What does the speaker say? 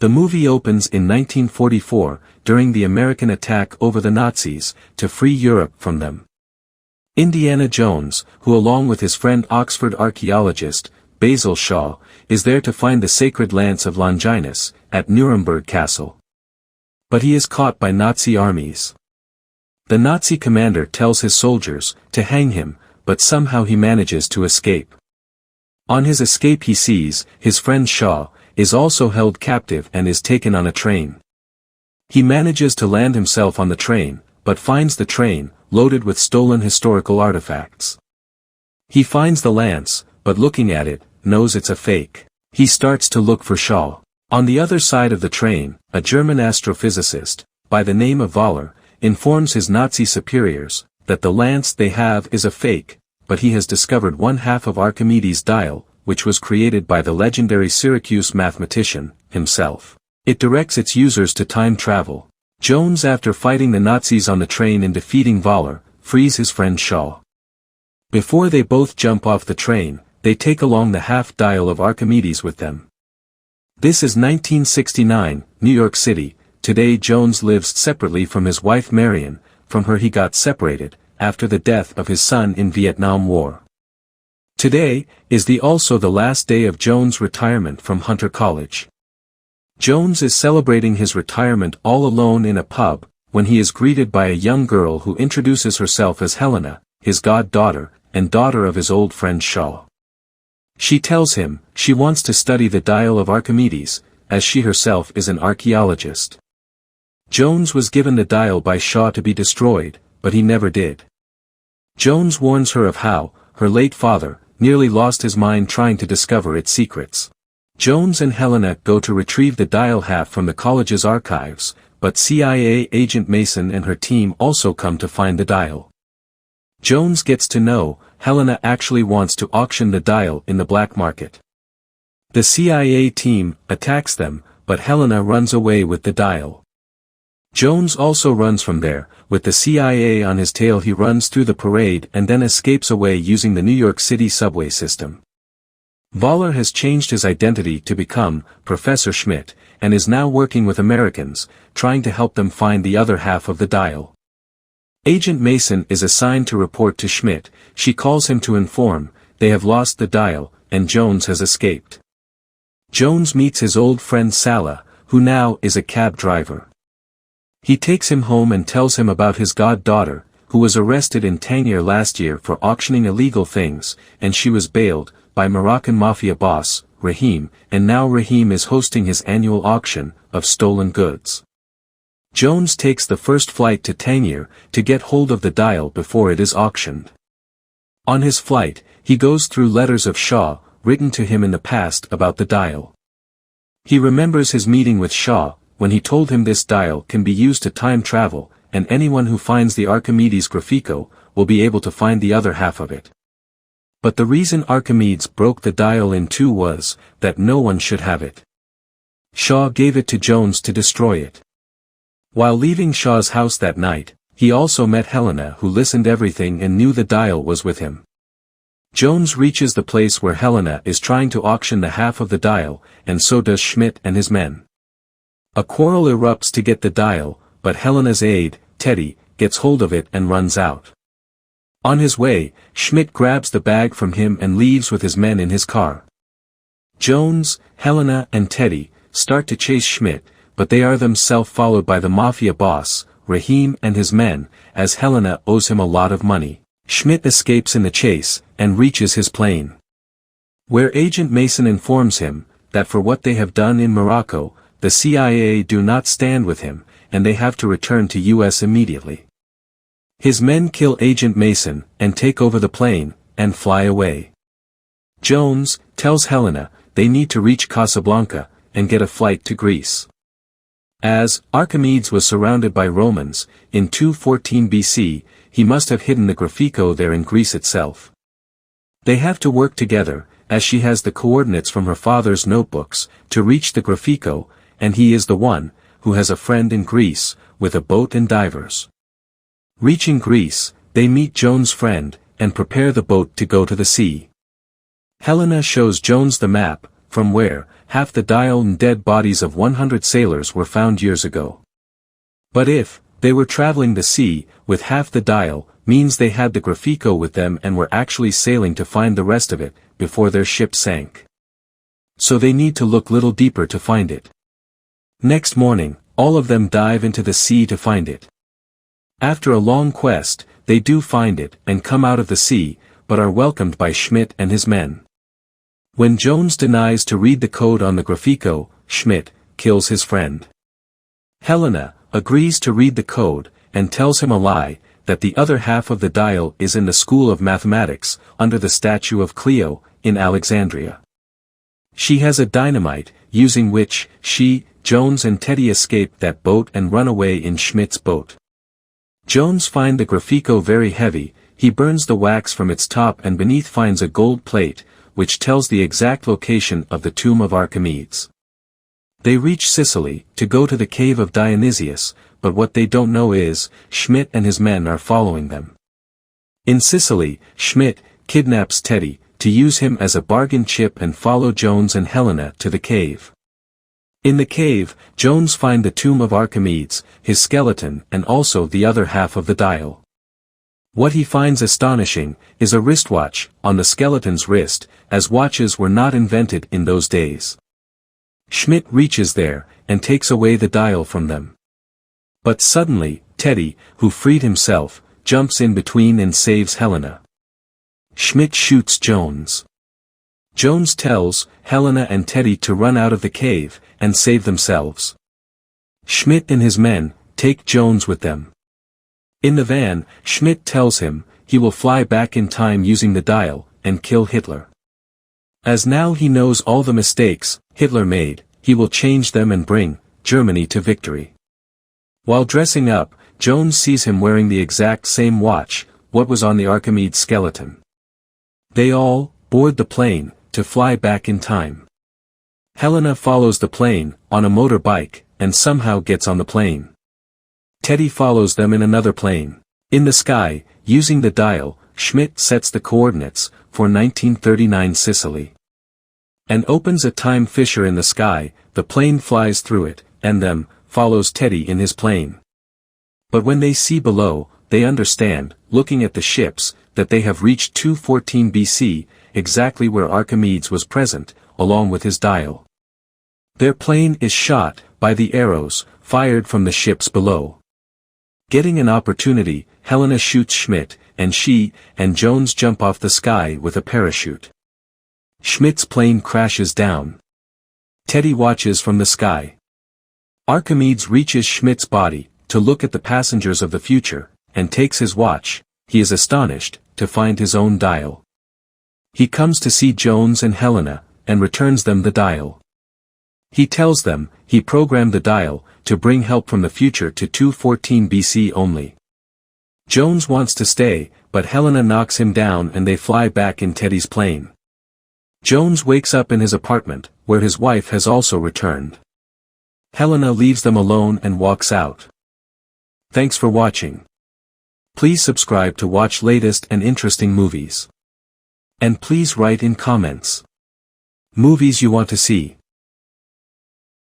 The movie opens in 1944, during the American attack over the Nazis, to free Europe from them. Indiana Jones, who along with his friend Oxford archaeologist, Basil Shaw, is there to find the sacred lance of Longinus, at Nuremberg Castle. But he is caught by Nazi armies. The Nazi commander tells his soldiers to hang him, but somehow he manages to escape. On his escape he sees, his friend Shaw, is also held captive and is taken on a train. He manages to land himself on the train, but finds the train, loaded with stolen historical artifacts. He finds the lance, but looking at it, knows it's a fake. He starts to look for Shaw. On the other side of the train, a German astrophysicist, by the name of Voller, informs his Nazi superiors, that the lance they have is a fake, but he has discovered one half of Archimedes' dial, which was created by the legendary Syracuse mathematician, himself. It directs its users to time travel. Jones, after fighting the Nazis on the train and defeating Voller, frees his friend Shaw. Before they both jump off the train, they take along the half-dial of Archimedes with them. This is 1969, New York City. Today Jones lives separately from his wife Marion. From her he got separated, after the death of his son in Vietnam War. Today is also the last day of Jones' retirement from Hunter College. Jones is celebrating his retirement all alone in a pub, when he is greeted by a young girl who introduces herself as Helena, his goddaughter, and daughter of his old friend Shaw. She tells him she wants to study the dial of Archimedes, as she herself is an archaeologist. Jones was given the dial by Shaw to be destroyed, but he never did. Jones warns her of how, her late father, nearly lost his mind trying to discover its secrets. Jones and Helena go to retrieve the dial half from the college's archives, but CIA agent Mason and her team also come to find the dial. Jones gets to know, Helena actually wants to auction the dial in the black market. The CIA team attacks them, but Helena runs away with the dial. Jones also runs from there, with the CIA on his tail. He runs through the parade and then escapes away using the New York City subway system. Voller has changed his identity to become Professor Schmidt, and is now working with Americans, trying to help them find the other half of the dial. Agent Mason is assigned to report to Schmidt. She calls him to inform, they have lost the dial, and Jones has escaped. Jones meets his old friend Sala, who now is a cab driver. He takes him home and tells him about his goddaughter, who was arrested in Tangier last year for auctioning illegal things, and she was bailed by Moroccan mafia boss, Rahim, and now Rahim is hosting his annual auction of stolen goods. Jones takes the first flight to Tangier to get hold of the dial before it is auctioned. On his flight, he goes through letters of Shaw, written to him in the past about the dial. He remembers his meeting with Shaw, when he told him this dial can be used to time travel, and anyone who finds the Archimedes Grafico will be able to find the other half of it. But the reason Archimedes broke the dial in two was that no one should have it. Shaw gave it to Jones to destroy it. While leaving Shaw's house that night, he also met Helena, who listened everything and knew the dial was with him. Jones reaches the place where Helena is trying to auction the half of the dial, and so does Schmidt and his men. A quarrel erupts to get the dial, but Helena's aide, Teddy, gets hold of it and runs out. On his way, Schmidt grabs the bag from him and leaves with his men in his car. Jones, Helena and Teddy start to chase Schmidt, but they are themselves followed by the mafia boss, Rahim and his men, as Helena owes him a lot of money. Schmidt escapes in the chase, and reaches his plane, where Agent Mason informs him that for what they have done in Morocco, the CIA do not stand with him, and they have to return to US immediately. His men kill Agent Mason, and take over the plane, and fly away. Jones tells Helena they need to reach Casablanca, and get a flight to Greece. As Archimedes was surrounded by Romans, in 214 BC, he must have hidden the Grafico there in Greece itself. They have to work together, as she has the coordinates from her father's notebooks, to reach the Grafico, and he is the one, who has a friend in Greece, with a boat and divers. Reaching Greece, they meet Jones' friend, and prepare the boat to go to the sea. Helena shows Jones the map, from where, half the dial and dead bodies of 100 sailors were found years ago. But if, they were traveling the sea, with half the dial, means they had the Grafico with them and were actually sailing to find the rest of it, before their ship sank. So they need to look little deeper to find it. Next morning, all of them dive into the sea to find it. After a long quest, they do find it and come out of the sea, but are welcomed by Schmidt and his men. When Jones denies to read the code on the Grafico, Schmidt kills his friend. Helena agrees to read the code, and tells him a lie, that the other half of the dial is in the School of Mathematics, under the statue of Clio, in Alexandria. She has a dynamite, using which, she, Jones and Teddy escape that boat and run away in Schmidt's boat. Jones finds the Grafico very heavy, he burns the wax from its top and beneath finds a gold plate, which tells the exact location of the tomb of Archimedes. They reach Sicily, to go to the cave of Dionysius, but what they don't know is, Schmidt and his men are following them. In Sicily, Schmidt kidnaps Teddy, to use him as a bargain chip and follow Jones and Helena to the cave. In the cave, Jones finds the tomb of Archimedes, his skeleton and also the other half of the dial. What he finds astonishing, is a wristwatch, on the skeleton's wrist, as watches were not invented in those days. Schmidt reaches there, and takes away the dial from them. But suddenly, Teddy, who freed himself, jumps in between and saves Helena. Schmidt shoots Jones. Jones tells Helena and Teddy to run out of the cave, and save themselves. Schmidt and his men take Jones with them. In the van, Schmidt tells him, he will fly back in time using the dial, and kill Hitler. As now he knows all the mistakes Hitler made, he will change them and bring Germany to victory. While dressing up, Jones sees him wearing the exact same watch, what was on the Archimedes skeleton. They all board the plane, to fly back in time. Helena follows the plane, on a motorbike, and somehow gets on the plane. Teddy follows them in another plane. In the sky, using the dial, Schmidt sets the coordinates, for 1939 Sicily. And opens a time fissure in the sky, the plane flies through it, and them, follows Teddy in his plane. But when they see below, they understand, looking at the ships, that they have reached 214 BC, exactly where Archimedes was present, along with his dial. Their plane is shot, by the arrows, fired from the ships below. Getting an opportunity, Helena shoots Schmidt, and she and Jones jump off the sky with a parachute. Schmidt's plane crashes down. Teddy watches from the sky. Archimedes reaches Schmidt's body, to look at the passengers of the future, and takes his watch. He is astonished, to find his own dial. He comes to see Jones and Helena, and returns them the dial. He tells them, he programmed the dial, to bring help from the future to 214 BC only. Jones wants to stay, but Helena knocks him down and they fly back in Teddy's plane. Jones wakes up in his apartment, where his wife has also returned. Helena leaves them alone and walks out. Thanks for watching. Please subscribe to watch latest and interesting movies. And please write in comments movies you want to see.